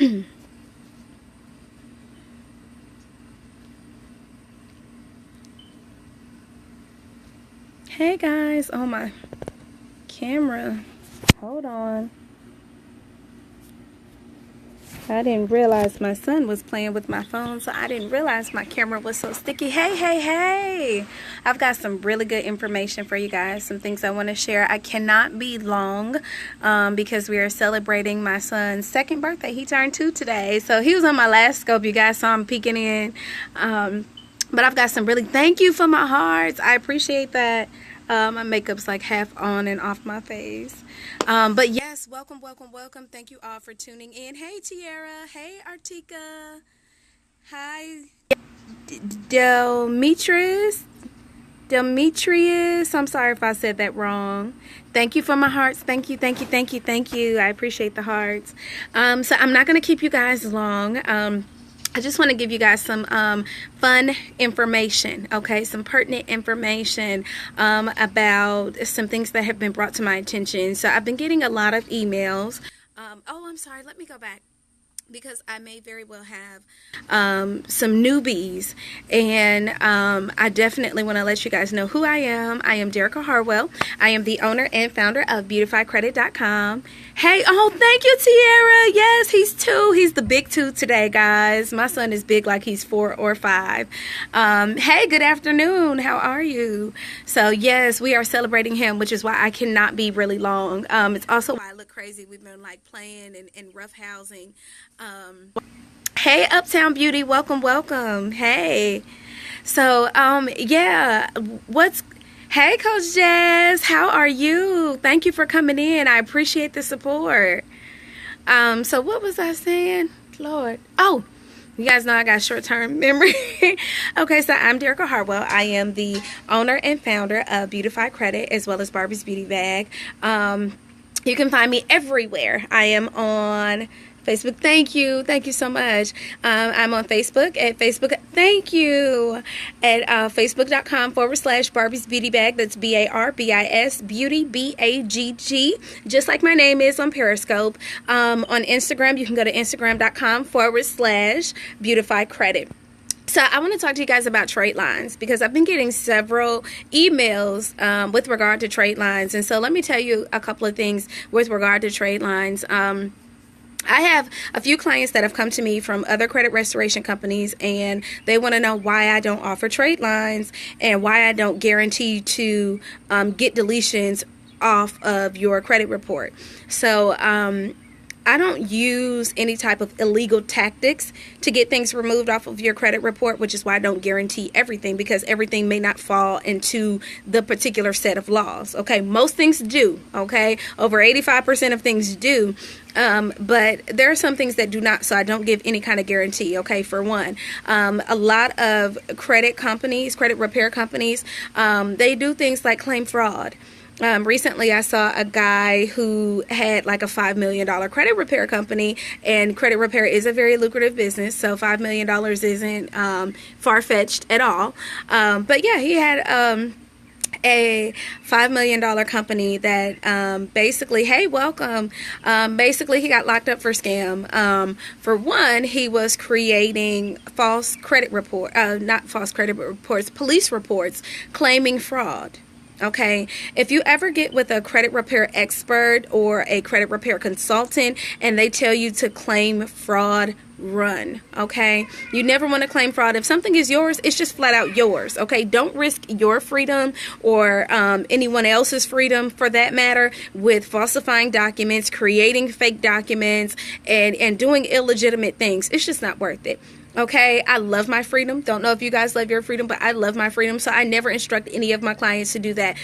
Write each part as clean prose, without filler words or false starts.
Hey guys, oh my camera, hold on. I didn't realize my son was playing with my phone, so I didn't realize my camera was so sticky. Hey, I've got some really good information for you guys, some things I want to share. I cannot be long because we are celebrating my son's second birthday. He turned 2 today, so he was on my last scope. You guys saw him peeking in, but I've got some really, thank you for my hearts. I appreciate that. My makeup's like half on and off my face. But yes, welcome. Thank you all for tuning in. Hey, Tiara. Hey, Artika. Hi, Demetrius. I'm sorry if I said that wrong. Thank you for my hearts. Thank you. I appreciate the hearts. So I'm not going to keep you guys long. I just want to give you guys some fun information, okay? Some pertinent information about some things that have been brought to my attention. So I've been getting a lot of emails. Oh, I'm sorry. Let me go back, because I may very well have some newbies, and I definitely want to let you guys know who I am. I am Derica Harwell. I am the owner and founder of BeautifyCredit.com. Hey, oh, thank you, Tiara. Yes, he's 2. He's the big 2 today, guys. My son is big like he's 4 or 5. Hey, good afternoon. How are you? So, yes, we are celebrating him, which is why I cannot be really long. It's also why I look crazy. We've been like playing and roughhousing. Hey, Uptown Beauty, welcome. Hey, so yeah, hey, Coach Jazz, how are you? Thank you for coming in. I appreciate the support. So what was I saying, Lord? Oh, you guys know I got short-term memory. Okay, so I'm Derica Harwell. I am the owner and founder of Beautify Credit, as well as Barbie's Beauty Bag. You can find me everywhere. I am on Facebook. Thank you so much. I'm on Facebook at facebook.com/Barbie's Beauty Bag. That's BARBIS Beauty BAGG, just like my name is on Periscope. On Instagram, you can go to Instagram.com/Beautify Credit. So I want to talk to you guys about trade lines, because I've been getting several emails with regard to trade lines. And so let me tell you a couple of things with regard to trade lines. I have a few clients that have come to me from other credit restoration companies, and they want to know why I don't offer trade lines and why I don't guarantee to get deletions off of your credit report. So I don't use any type of illegal tactics to get things removed off of your credit report, which is why I don't guarantee everything, because everything may not fall into the particular set of laws. Okay, most things do. Okay, over 85% of things do. But there are some things that do not, so I don't give any kind of guarantee. Okay, for one, a lot of credit companies, credit repair companies, they do things like claim fraud. Recently I saw a guy who had like a $5 million credit repair company, and credit repair is a very lucrative business, so $5 million isn't far-fetched at all. But yeah, he had a $5 million company that basically, hey, welcome. Basically, he got locked up for scam. For one, he was creating false credit report, not false credit reports, police reports claiming fraud. Okay, if you ever get with a credit repair expert or a credit repair consultant and they tell you to claim fraud, run. Okay, you never want to claim fraud. If something is yours, it's just flat out yours. Okay, don't risk your freedom or anyone else's freedom for that matter with falsifying documents, creating fake documents, and doing illegitimate things. It's just not worth it. Okay, I love my freedom. Don't know if you guys love your freedom, but I love my freedom, so I never instruct any of my clients to do that.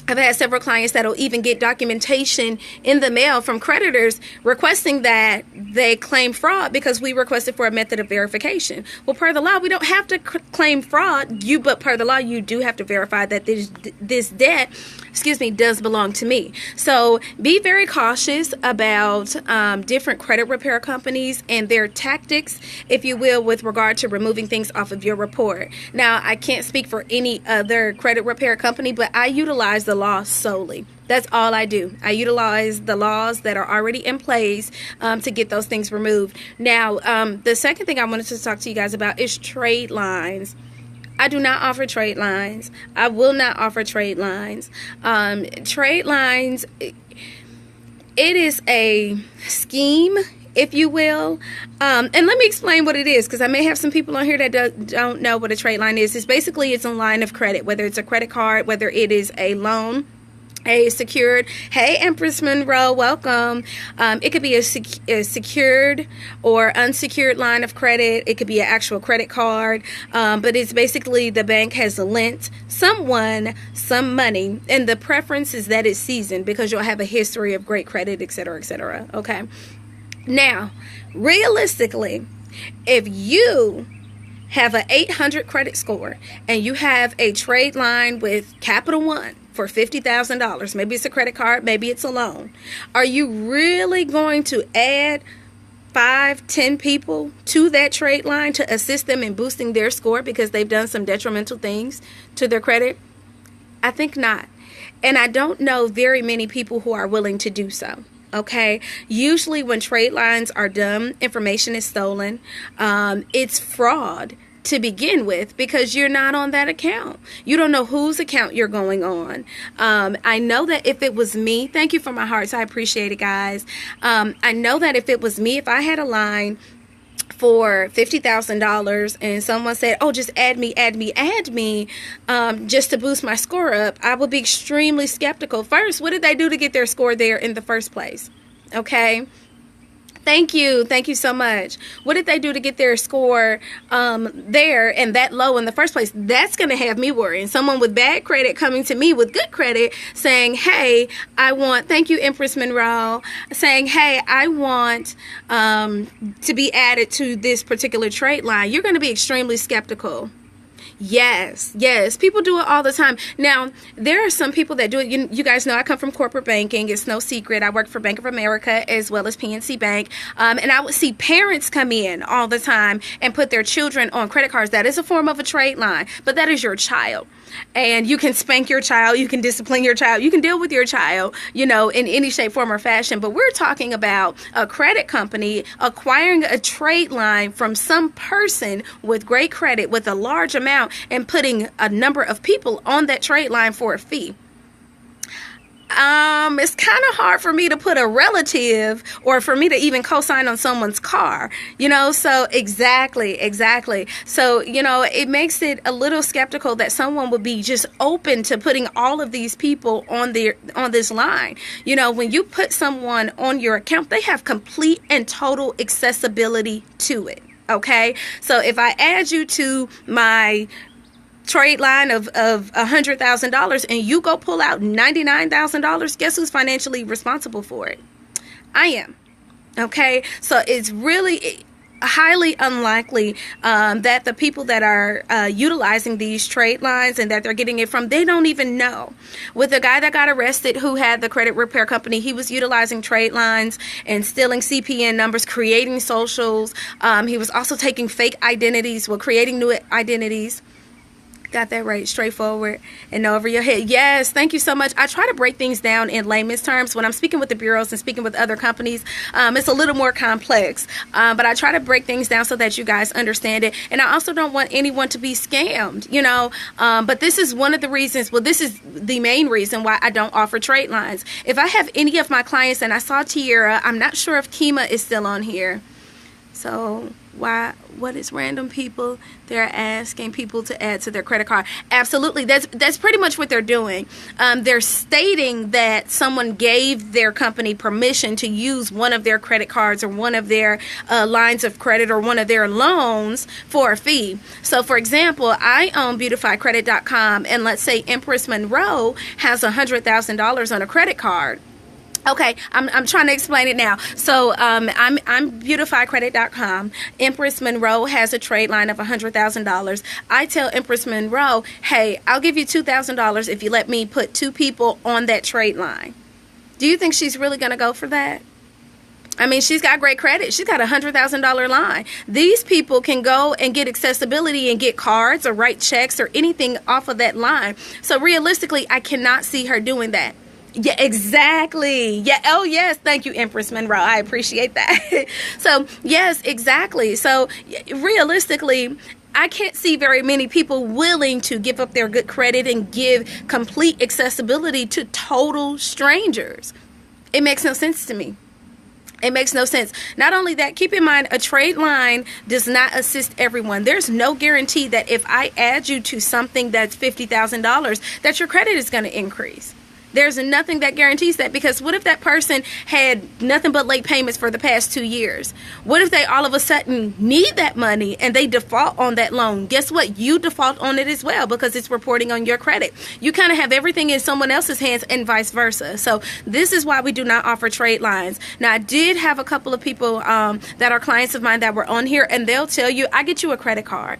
I've had several clients that'll even get documentation in the mail from creditors requesting that they claim fraud because we requested for a method of verification. Well, per the law, we don't have to claim fraud, but per the law, you do have to verify that this debt, does belong to me. So be very cautious about different credit repair companies and their tactics, if you will, with regard to removing things off of your report. Now, I can't speak for any other credit repair company, but I utilize the law solely. That's all I do. I utilize the laws that are already in place to get those things removed. Now, the second thing I wanted to talk to you guys about is trade lines. I do not offer trade lines. I will not offer trade lines. Trade lines, it is a scheme, if you will. And let me explain what it is, because I may have some people on here that don't know what a trade line is. It's basically, it's a line of credit, whether it's a credit card, whether it is a loan, a secured, hey Empress Monroe, welcome. It could be a secured or unsecured line of credit. It could be an actual credit card, but it's basically the bank has lent someone some money, and the preference is that it's seasoned because you'll have a history of great credit, etc., etc. Okay. Now, realistically, if you have an 800 credit score and you have a trade line with Capital One for $50,000, maybe it's a credit card, maybe it's a loan, are you really going to add 5-10 people to that trade line to assist them in boosting their score because they've done some detrimental things to their credit? I think not. And I don't know very many people who are willing to do so. Okay, usually when trade lines are done, information is stolen. It's fraud to begin with because you're not on that account. You don't know whose account you're going on. I know that if it was me, thank you for my hearts, I appreciate it, guys. I know that if it was me, if I had a line for $50,000 and someone said, oh, just add me, just to boost my score up, I would be extremely skeptical. First, what did they do to get their score there in the first place? Okay. Thank you so much. What did they do to get their score there and that low in the first place? That's going to have me worrying. Someone with bad credit coming to me with good credit saying, hey, I want, thank you, Empress Monroe, saying, hey, I want to be added to this particular trade line. You're going to be extremely skeptical. Yes, people do it all the time. Now, there are some people that do it. You guys know I come from corporate banking. It's no secret. I work for Bank of America as well as PNC Bank. And I would see parents come in all the time and put their children on credit cards. That is a form of a trade line, but that is your child. And you can spank your child, you can discipline your child, you can deal with your child, in any shape, form, or fashion. But we're talking about a credit company acquiring a trade line from some person with great credit with a large amount and putting a number of people on that trade line for a fee. It's kind of hard for me to put a relative or for me to even co-sign on someone's car, so exactly. So, it makes it a little skeptical that someone would be just open to putting all of these people on this line. When you put someone on your account, they have complete and total accessibility to it. Okay. So if I add you to my trade line of $100,000 and you go pull out $99,000, guess who's financially responsible for it? I am. Okay, so it's really highly unlikely that the people that are utilizing these trade lines and that they're getting it from, they don't even know. With the guy that got arrested who had the credit repair company, he was utilizing trade lines and stealing CPN numbers, creating socials. He was also taking fake identities, creating new identities. Got that right, straightforward and over your head. Yes, thank you so much. I try to break things down in layman's terms. When I'm speaking with the bureaus and speaking with other companies, it's a little more complex, but I try to break things down so that you guys understand it. And I also don't want anyone to be scammed, but this is one of the reasons, this is the main reason why I don't offer trade lines. If I have any of my clients, and I saw Tiara, I'm not sure if Kima is still on here. So what is random people? They're asking people to add to their credit card. Absolutely. That's pretty much what they're doing. They're stating that someone gave their company permission to use one of their credit cards or one of their lines of credit or one of their loans for a fee. So for example, I own BeautifyCredit.com, and let's say Empress Monroe has $100,000 on a credit card. Okay, I'm trying to explain it now. So I'm BeautifyCredit.com. Empress Monroe has a trade line of $100,000. I tell Empress Monroe, hey, I'll give you $2,000 if you let me put 2 people on that trade line. Do you think she's really going to go for that? I mean, she's got great credit. She's got a $100,000 line. These people can go and get accessibility and get cards or write checks or anything off of that line. So realistically, I cannot see her doing that. Yeah, exactly. Yeah. Oh, yes. Thank you, Empress Monroe. I appreciate that. So, yes, exactly. So, realistically, I can't see very many people willing to give up their good credit and give complete accessibility to total strangers. It makes no sense to me. It makes no sense. Not only that, keep in mind, a trade line does not assist everyone. There's no guarantee that if I add you to something that's $50,000, that your credit is going to increase. There's nothing that guarantees that, because what if that person had nothing but late payments for the past 2 years? What if they all of a sudden need that money and they default on that loan? Guess what? You default on it as well, because it's reporting on your credit. You kind of have everything in someone else's hands and vice versa. So this is why we do not offer trade lines. Now, I did have a couple of people that are clients of mine that were on here, and they'll tell you, I get you a credit card.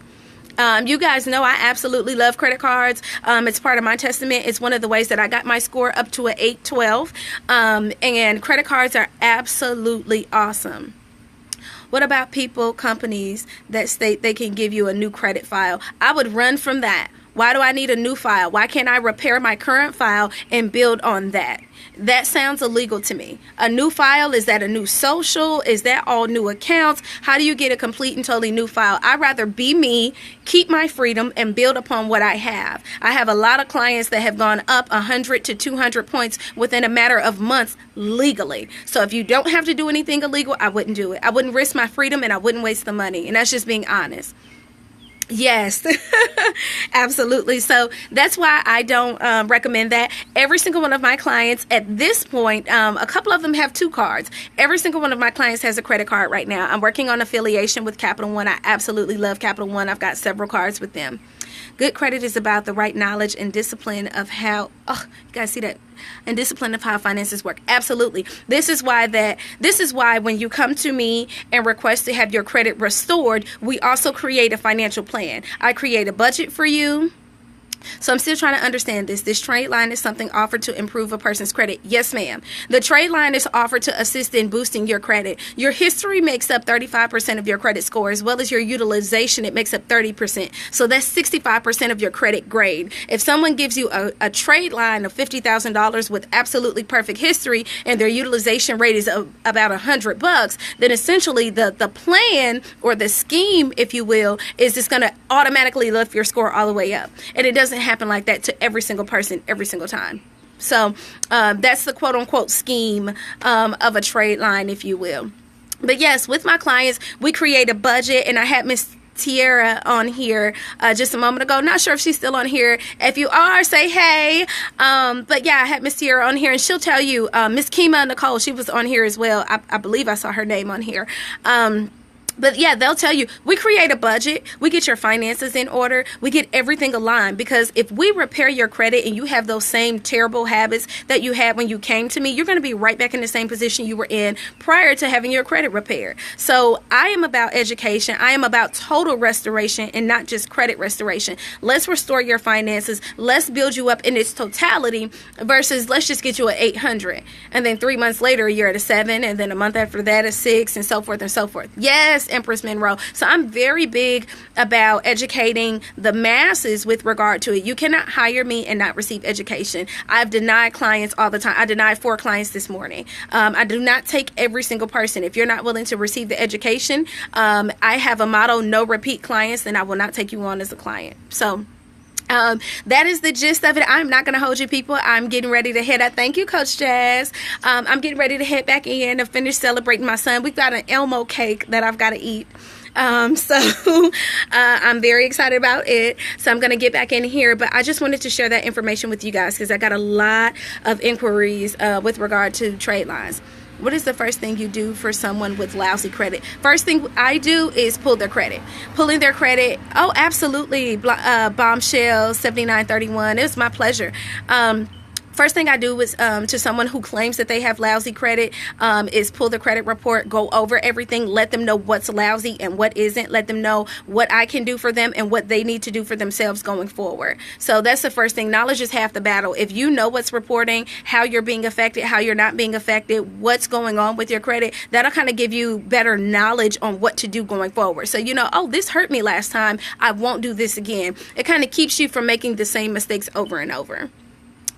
You guys know I absolutely love credit cards. It's part of my testament. It's one of the ways that I got my score up to an 812. And credit cards are absolutely awesome. What about people, companies that state they can give you a new credit file? I would run from that. Why do I need a new file? Why can't I repair my current file and build on that? That sounds illegal to me. A new file, is that a new social? Is that all new accounts? How do you get a complete and totally new file? I'd rather be me, keep my freedom, and build upon what I have. I have a lot of clients that have gone up 100 to 200 points within a matter of months legally. So if you don't have to do anything illegal, I wouldn't do it. I wouldn't risk my freedom, and I wouldn't waste the money. And that's just being honest. Yes, absolutely. So that's why I don't recommend that. Every single one of my clients at this point, a couple of them have 2 cards. Every single one of my clients has a credit card right now. I'm working on affiliation with Capital One. I absolutely love Capital One. I've got several cards with them. Good credit is about the right knowledge and discipline of how, you guys see that? And discipline of how finances work. Absolutely. This is why when you come to me and request to have your credit restored, we also create a financial plan. I create a budget for you. So I'm still trying to understand this. This trade line is something offered to improve a person's credit. Yes, ma'am. The trade line is offered to assist in boosting your credit. Your history makes up 35% of your credit score, as well as your utilization. It makes up 30%. So that's 65% of your credit grade. If someone gives you a trade line of $50,000 with absolutely perfect history and their utilization rate is about $100, then essentially the plan or the scheme, if you will, is just going to automatically lift your score all the way up. And it doesn't happen like that to every single person every single time. So that's the quote-unquote scheme of a trade line, if you will. But yes, with my clients, we create a budget, and I had Miss Tiara on here just a moment ago. Not sure if she's still on here. If you are, say hey. But yeah, I had Miss Tiara on here, and she'll tell you. Miss Kima Nicole, she was on here as well. I believe I saw her name on here. But yeah, they'll tell you, we create a budget, we get your finances in order, we get everything aligned, because if we repair your credit and you have those same terrible habits that you had when you came to me, you're going to be right back in the same position you were in prior to having your credit repaired. So I am about education. I am about total restoration and not just credit restoration. Let's restore your finances. Let's build you up in its totality versus let's just get you an 800. And then 3 months later, you're at a 7. And then a month after that, a 6, and so forth and so forth. Yes, Empress Monroe. So I'm very big about educating the masses with regard to it. You cannot hire me and not receive education. I've denied clients all the time. I denied 4 clients this morning. I do not take every single person. If you're not willing to receive the education, I have a motto: no repeat clients, then I will not take you on as a client. So that is the gist of it. I'm not going to hold you, people. I'm getting ready to head out. Thank you, Coach Jazz. I'm getting ready to head back in to finish celebrating my son. We've got an Elmo cake that I've got to eat. So I'm very excited about it. So I'm going to get back in here. But I just wanted to share that information with you guys because I got a lot of inquiries with regard to trade lines. What is the first thing you do for someone with lousy credit? First thing I do is pull their credit. Pulling their credit. Oh, absolutely. Bombshell 7931. It was my pleasure. First thing I do is to someone who claims that they have lousy credit is pull the credit report, go over everything, let them know what's lousy and what isn't, let them know what I can do for them and what they need to do for themselves going forward. So that's the first thing. Knowledge is half the battle. If you know what's reporting, how you're being affected, how you're not being affected, what's going on with your credit, that'll kind of give you better knowledge on what to do going forward. So you know, oh, this hurt me last time, I won't do this again. It kind of keeps you from making the same mistakes over and over.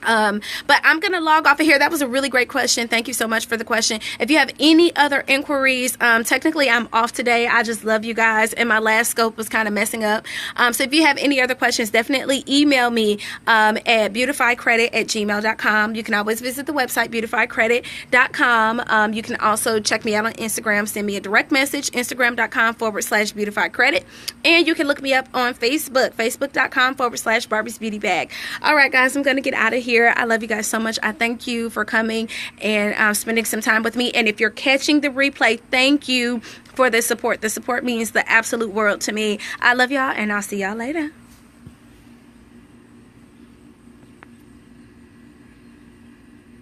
But I'm going to log off of here. That was a really great question. Thank you so much for the question. If you have any other inquiries, technically I'm off today. I just love you guys, and my last scope was kind of messing up. So if you have any other questions, definitely email me at beautifycredit@gmail.com. You can always visit the website, beautifycredit.com. You can also check me out on Instagram. Send me a direct message, instagram.com/beautifycredit. And you can look me up on Facebook, facebook.com/Barbie's Beauty Bag. All right, guys, I'm going to get out of here. I love you guys so much. I thank you for coming and spending some time with me. And if you're catching the replay, thank you for the support. The support means the absolute world to me. I love y'all, and I'll see y'all later.